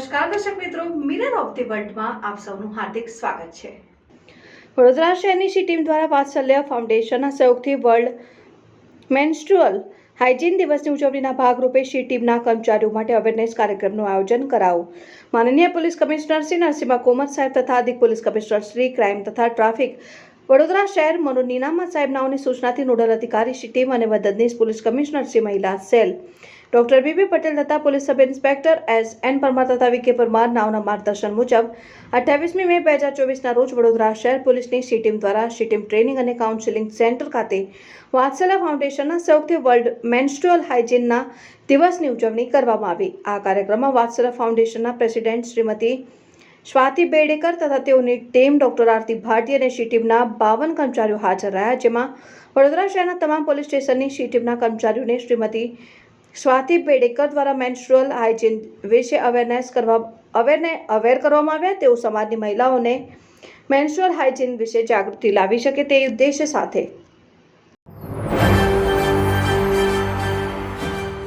નમસ્કાર દર્શક મિત્રો, મિરર ઓફ ધી વર્લ્ડમાં આપ સૌનું હાર્દિક સ્વાગત છે। વડોદરા શહેરની સી ટીમ દ્વારા વાત્સલ્ય ફાઉન્ડેશનના સહયોગથી વર્લ્ડ મેન્સ્ટ્રુઅલ હાઇજીન દિવસની ઉજવણીના ભાગરૂપે સી ટીમના કર્મચારીઓ માટે અવેરનેસ કાર્યક્રમનું આયોજન કરાયું। માનનીય પોલીસ કમિશનર શ્રી નરસિંહ કોમત સાહેબ તથા અધિક પોલીસ કમિશનર શ્રી ક્રાઇમ તથા ટ્રાફિક વડોદરા શહેર મનોજ નીનામત સાહેબ નાઓની સૂચનાથી નોડલ અધિકારી સી ટીમ અને મદદનીશ પોલીસ કમિશનર શ્રી મહિલા સેલ ડોક્ટર બીબી પટેલ તથા police sub inspector S N Parmar તથા વીકે પરમાર નાઓના માર્ગદર્શન મુજબ 28મી મે 2024ના રોજ વડોદરા શહેર પોલીસની સી ટીમ દ્વારા સી ટીમ ટ્રેનિંગ અને કાઉન્સેલિંગ સેન્ટર ખાતે વાત્સલ્ય ફાઉન્ડેશનના સહયોગથી વર્લ્ડ મેન્સ્ટ્રુઅલ હાઇજીનના દિવસની ઉજવણી કરવામાં આવી। આ કાર્યક્રમમાં વાત્સલ્ય ફાઉન્ડેશનના પ્રેસિડેન્ટ શ્રીમતી સ્વાતિ બેડેકર તથા તેઓની ટીમ ડોક્ટર આરતી ભાટી અને સી ટીમના 52 કર્મચારીઓ હાજર રહ્યા, જેમાં વડોદરા શહેરના તમામ પોલીસ સ્ટેશનની સી ટીમના કર્મચારીઓને શ્રીમતી સ્વાતિ બેડેકર દ્વારા મેન્સ્ટ્રુઅલ હાઇજીન વિશે અવેર કરવામાં આવ્યા। તેઓ સમાજની મહિલાઓને મેન્સ્ટ્રુઅલ હાઇજીન વિશે જાગૃતિ લાવી શકે તે ઉદ્દેશ્ય સાથે